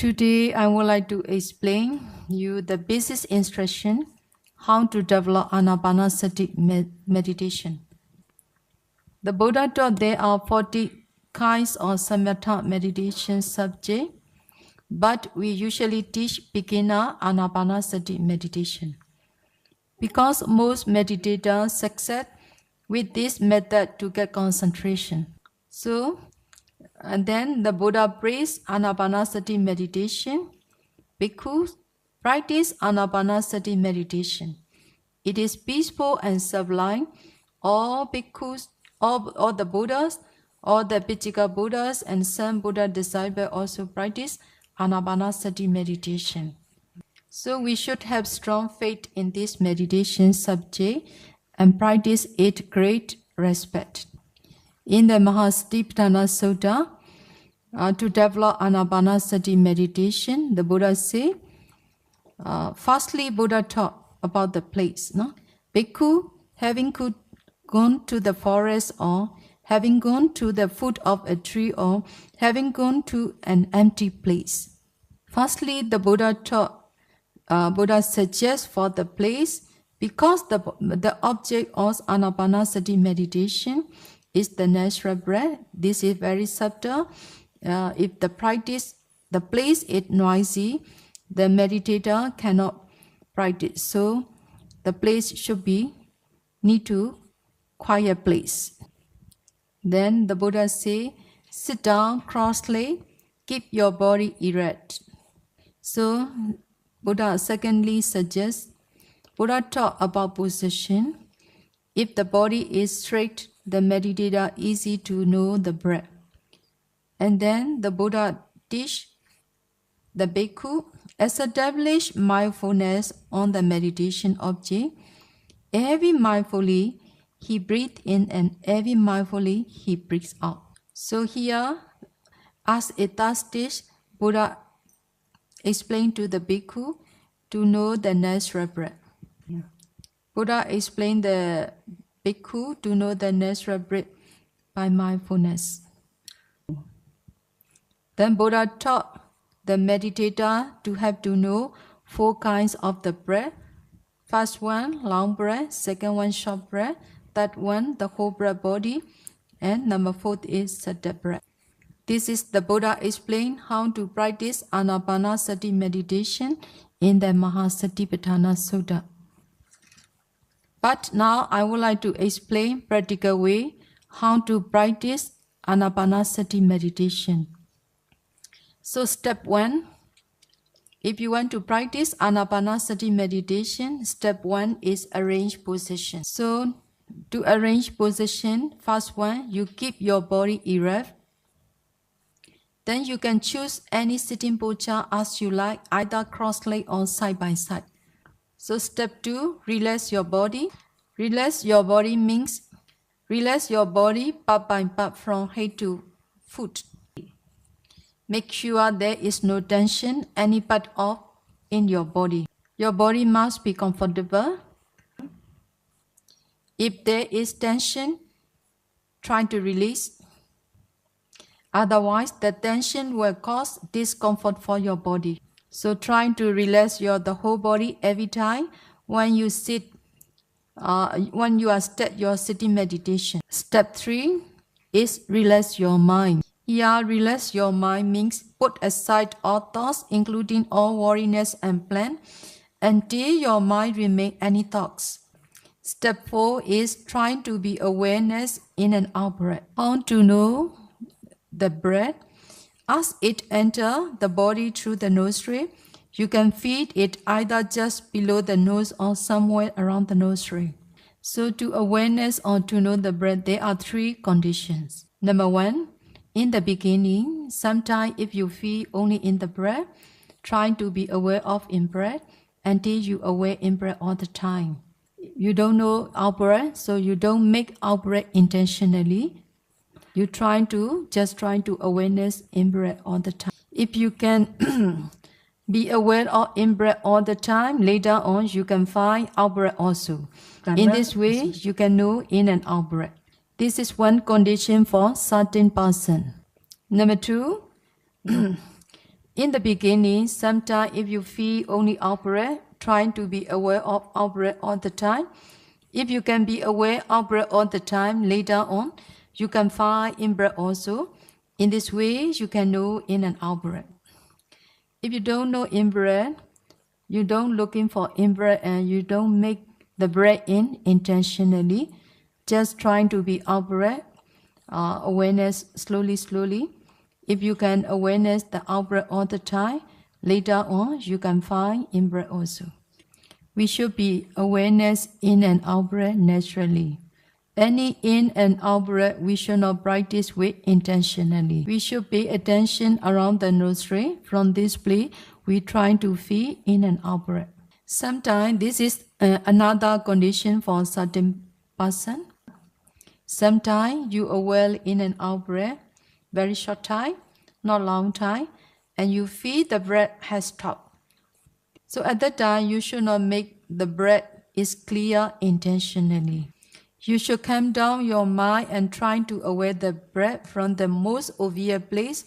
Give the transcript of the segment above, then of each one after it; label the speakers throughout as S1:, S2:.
S1: Today, I would like to explain you the basic instruction how to develop Anapanasati meditation. The Buddha taught there are 40 kinds of samatha meditation subject, but we usually teach beginner Anapanasati meditation. Because most meditators succeed with this method to get concentration. So, and then the Buddha praised Anapanasati meditation. Bhikkhus, practice Anapanasati meditation. It is peaceful and sublime. All bhikkhus, all the Buddhas, all the Pitchika Buddhas and some Buddha disciples also practice Anapanasati meditation. So we should have strong faith in this meditation subject and practice it great respect. In the Mahasatipatthana Sutta, to develop Anapanasati meditation, the Buddha say, firstly, Buddha taught about the place. No? Bhikkhu, having gone to the forest or having gone to the foot of a tree or having gone to an empty place. Firstly, the Buddha suggests for the place because the object of Anapanasati meditation is the natural breath. This is very subtle. If the place is noisy, the meditator cannot practice. So the place should need to quiet place. Then the Buddha say, sit down, cross-legged, keep your body erect. So Buddha secondly suggests, Buddha taught about position. If the body is straight, the meditator easy to know the breath. And then the Buddha teach the bhikkhu, establish mindfulness on the meditation object. Every mindfully he breathes in and every mindfully he breathes out. So here, as a third stage, Buddha explained to the bhikkhu to know the natural breath. Buddha explained the bhikkhu to know the natural breath by mindfulness. Then Buddha taught the meditator to have to know 4 kinds of the breath. First one, long breath. Second one, short breath. Third one, the whole breath body. And number 4 is Saddha breath. This is the Buddha explained how to practice Anapanasati meditation in the Mahasatipatthana Sutta. But now I would like to explain practical way how to practice Anapanasati meditation. So step 1, if you want to practice Anapanasati meditation, step 1 is arrange position. So to arrange position, first one, you keep your body erect. Then you can choose any sitting posture as you like, either cross-legged or side by side. So step 2, relax your body. Relax your body means relax your body part by part from head to foot. Make sure there is no tension any part of in your body. Your body must be comfortable. If there is tension, try to release. Otherwise, the tension will cause discomfort for your body. So try to relax the whole body every time when you sit, when you are your sitting meditation. Step 3 is relax your mind. Here, relax your mind means put aside all thoughts, including all worriness and plan, until your mind remains any thoughts. Step 4 is trying to be awareness in and out breath. How to know the breath? As it enters the body through the nostril, you can feel it either just below the nose or somewhere around the nostril. So to awareness or to know the breath, there are 3 conditions. Number 1, in the beginning, sometimes if you feel only in the breath, try to be aware of in breath until you aware in breath all the time. You don't know out breath, so you don't make out breath intentionally. You just try to awareness in breath all the time. If you can be aware of in breath all the time, later on you can find out breath also. In this way, you can know in and out breath. This is one condition for certain person. Number 2, In the beginning, sometimes if you feel only out-breath, trying to be aware of out-breath all the time. If you can be aware out-breath all the time, later on, you can find in-breath also. In this way, you can know in and out-breath. If you don't know in-breath, you don't looking for in-breath and you don't make the breath in intentionally, just trying to be out-breath, awareness slowly. If you can awareness the out-breath all the time, later on you can find in-breath also. We should be awareness in and out-breath naturally. Any in and out breath we should not practice with intentionally. We should pay attention around the nostril. From this place, we try to feel in and out breath. Sometimes this is another condition for a certain person. Sometimes you aware in and out breath, very short time, not long time, and you feel the breath has stopped. So at that time, you should not make the breath is clear intentionally. You should calm down your mind and try to aware the breath from the most obvious place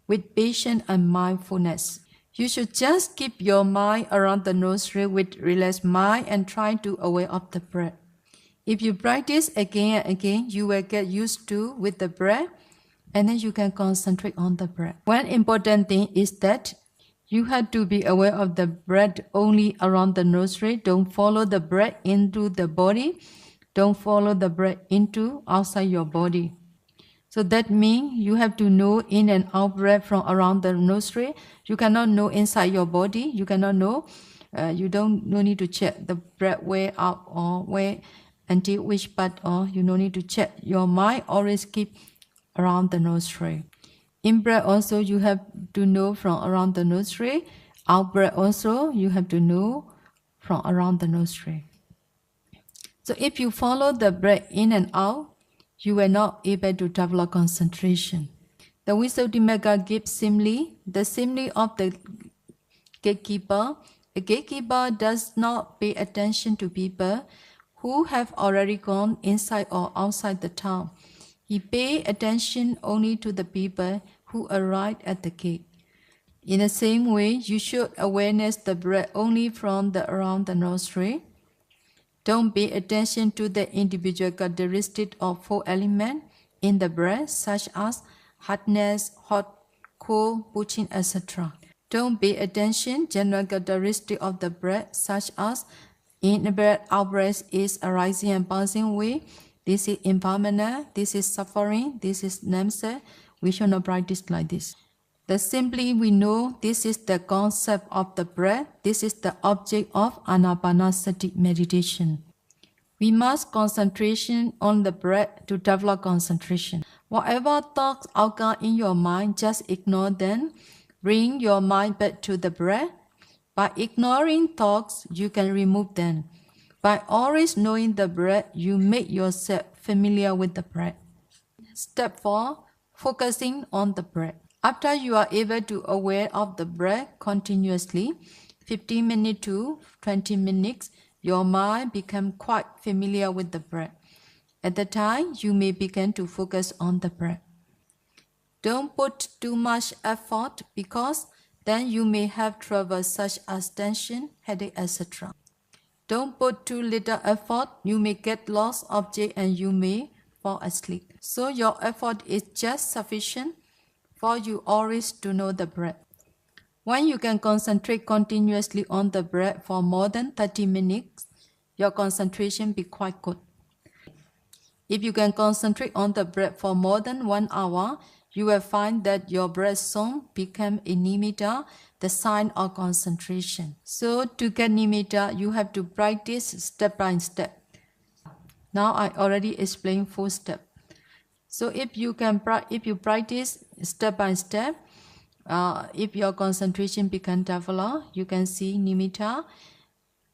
S1: with patience and mindfulness. You should just keep your mind around the nostril with relaxed mind and try to aware of the breath. If you practice again and again, you will get used to with the breath and then you can concentrate on the breath. One important thing is that you have to be aware of the breath only around the nostril. Don't follow the breath into the body. Don't follow the breath into outside your body. So that means you have to know in and out breath from around the nostril. You cannot know inside your body. You cannot know. No need to check the breath way up or way until which part, or you no need to check. Your mind always keep around the nostril. In breath also you have to know from around the nostril. Out breath also you have to know from around the nostril. So if you follow the breath in and out, you will not able to develop concentration. The Visuddhimagga gives simile, the simile of the gatekeeper. A gatekeeper does not pay attention to people who have already gone inside or outside the town. He pays attention only to the people who arrived at the gate. In the same way, you should awareness the breath only from around the nostril. Don't pay attention to the individual characteristic of four elements in the breath, such as hotness, hot, cold, pushing, etc. Don't pay attention general characteristic of the breath, such as in breath, out breath is arising and passing away. This is impermanent. This is suffering. This is namesake. We should not practice like this. The simply we know this is the concept of the breath. This is the object of anapanasati meditation. We must concentration on the breath to develop concentration. Whatever thoughts occur in your mind, just ignore them. Bring your mind back to the breath. By ignoring thoughts, you can remove them. By always knowing the breath, you make yourself familiar with the breath. Step 4. Focusing on the breath. After you are able to aware of the breath continuously, 15 minutes to 20 minutes, your mind becomes quite familiar with the breath. At the time, you may begin to focus on the breath. Don't put too much effort because then you may have trouble such as tension, headache, etc. Don't put too little effort, you may get lost object and you may fall asleep. So your effort is just sufficient for you always to know the breath. When you can concentrate continuously on the breath for more than 30 minutes, your concentration be quite good. If you can concentrate on the breath for more than 1 hour, you will find that your breath soon become a nimitta, the sign of concentration. So to get nimitta, you have to practice step by step. Now I already explained 4 steps. So if you practice step by step, if your concentration become developed, you can see nimitta.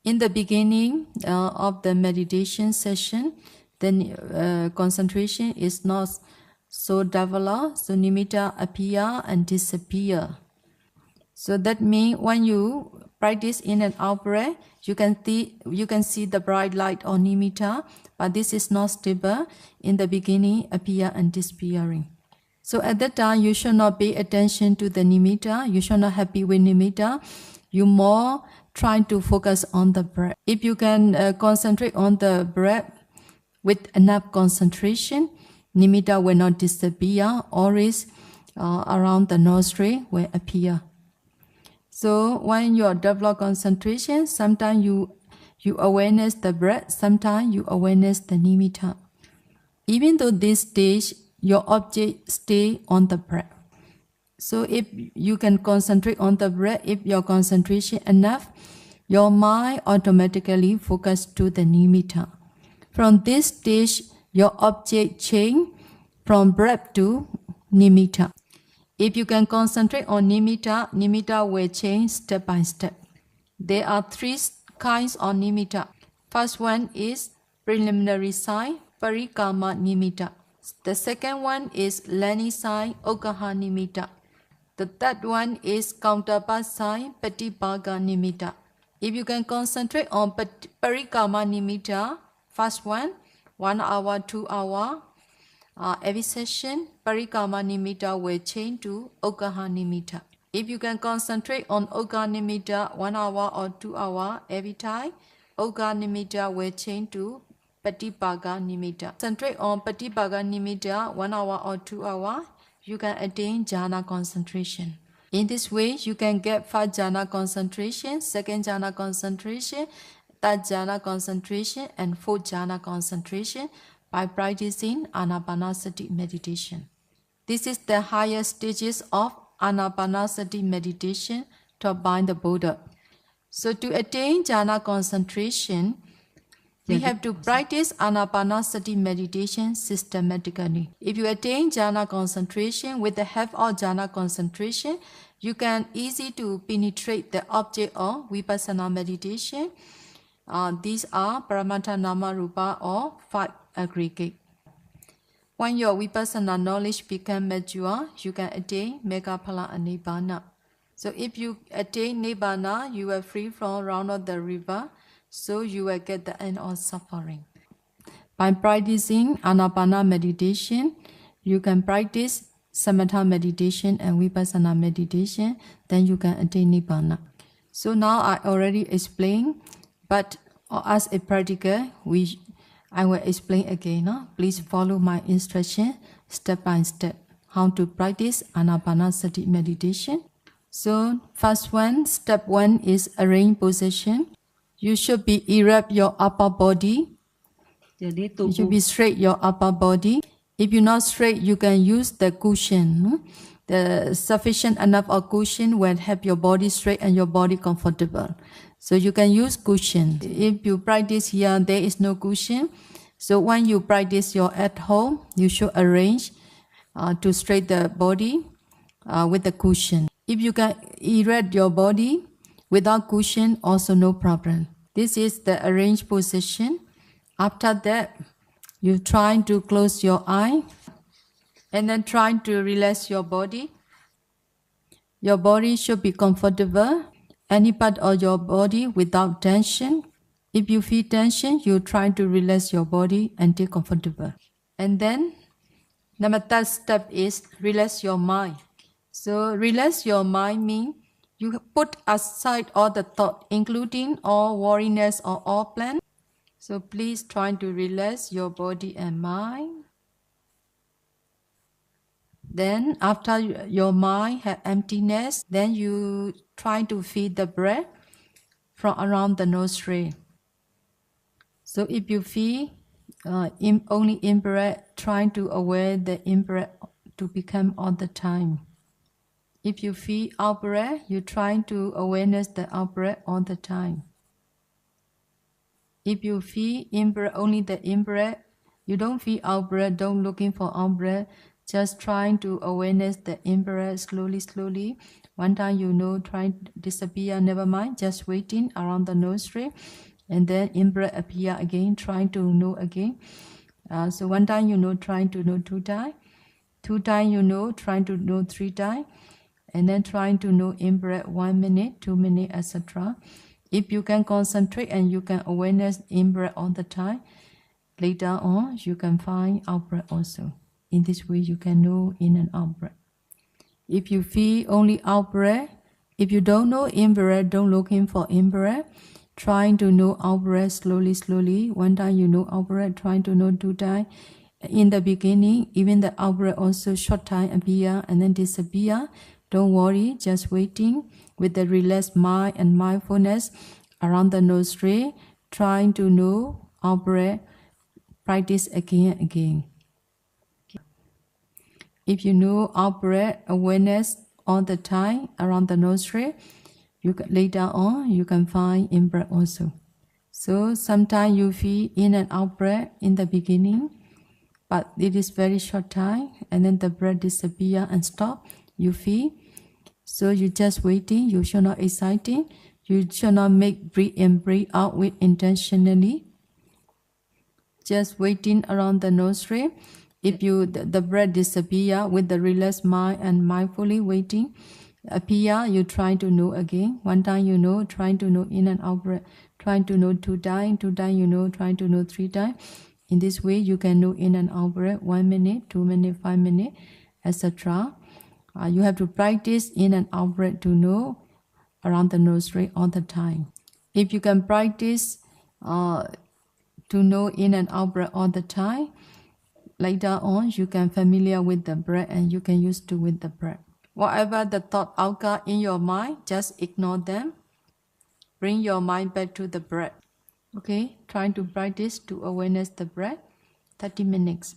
S1: In the beginning of the meditation session, then concentration is not so developed, so nimitta appear and disappear. So that means when you practice in and out breath, you can see the bright light or nimitta, but this is not stable. In the beginning, appear and disappearing. So at that time, you should not pay attention to the nimitta. You should not happy with nimitta. You more try to focus on the breath. If you can concentrate on the breath with enough concentration, nimitta will not disappear. Always around the nostril will appear. So when you develop concentration, sometimes you awareness the breath, sometimes you awareness the nimitta. Even though this stage, your object stay on the breath. So if you can concentrate on the breath, if your concentration enough, your mind automatically focus to the nimitta. From this stage, your object change from breath to nimitta. If you can concentrate on nimitta, nimitta will change step by step. There are three kinds of nimitta. First one is preliminary sign, parikama nimitta. The second one is landing sign, okaha nimitta. The third one is counterpart sign, patipaga nimitta. If you can concentrate on parikama nimitta, first 1 hour, 2 hour, every session, parikama nimitta will change to okaha nimitta. If you can concentrate on okaha nimitta 1 hour or 2 hour every time, okaha nimitta will change to patipaga nimitta. Concentrate on patipaga nimitta 1 hour or 2 hour, you can attain jhana concentration. In this way, you can get first jhana concentration, second jhana concentration, third jhana concentration, and fourth jhana concentration by practicing anapanasati meditation. This is the highest stages of anapanasati meditation taught by the Buddha. So to attain jhana concentration, we have to practice anapanasati meditation systematically. If you attain jhana concentration with the help of jhana concentration, you can easily to penetrate the object of vipassana meditation. These are Paramata Nama Rupa or 5 aggregate. When your vipassana knowledge becomes mature, you can attain Megaphala and Nibbana. So if you attain Nibbana, you are free from round of the river, so you will get the end of suffering. By practicing Anapana meditation, you can practice Samatha meditation and Vipassana meditation, then you can attain Nibbana. So now I already explained, but as a practitioner, I will explain again. Please follow my instruction step by step how to practice Anapanasati meditation. So first one, step 1 is arrange position. You should be erect your upper body. You should be straight your upper body. If you're not straight, you can use the cushion. The sufficient enough of cushion will help your body straight and your body comfortable. So you can use cushion. If you practice here, there is no cushion. So when you practice your at home, you should arrange to straight the body with the cushion. If you can erect your body without cushion, also no problem. This is the arranged position. After that, you try to close your eye and then try to relax your body. Your body should be comfortable. Any part of your body without tension. If you feel tension, you try to relax your body and take comfortable. And then, number third step is relax your mind. So relax your mind means you put aside all the thought, including all worriness or all plan. So please try to relax your body and mind. Then after your mind has emptiness, then you try to feel the breath from around the nostril. So if you feel only in-breath, try to aware the in-breath to become all the time. If you feel out-breath, you try to awareness the out-breath all the time. If you feel in-breath, only the in-breath, you don't feel out-breath, don't looking for out-breath, just trying to awareness the in-breath slowly, slowly. One time you know, try to disappear, never mind, just waiting around the nostril. And then in-breath appear again, trying to know again. So one time you know, trying to know 2 times. 2 times you know, trying to know 3 times. And then trying to know in-breath 1 minute, 2 minutes, etc. If you can concentrate and you can awareness in-breath all the time, later on you can find out-breath also. In this way, you can know in and out breath. If you feel only out breath, if you don't know in breath, don't looking for in breath. Trying to know out breath slowly, slowly. One time you know out breath, trying to know 2 times. In the beginning, even the out breath also short time appear and then disappear. Don't worry, just waiting with the relaxed mind and mindfulness around the nostril, trying to know out breath. Practice again and again. If you know out breath awareness all the time around the nostril, you can, later on you can find in breath also. So sometimes you feel in and out breath in the beginning, but it is very short time, and then the breath disappear and stop. You feel. So you just waiting. You should not exciting. You should not make breathe in, breathe out with intentionally. Just waiting around the nostril. If the breath disappear with the relaxed mind and mindfully waiting, appear, you try to know again. One time you know, trying to know in and out breath. Trying to know 2 times, 2 times you know, trying to know 3 times. In this way, you can know in and out breath 1 minute, 2 minutes, 5 minutes, etc. You have to practice in and out breath to know around the nostril all the time. If you can practice to know in and out breath all the time, later on you can familiar with the breath and you can used to with the breath. Whatever the thought occur in your mind, just ignore them. Bring your mind back to the breath. Okay, trying to practice to awareness the breath, 30 minutes.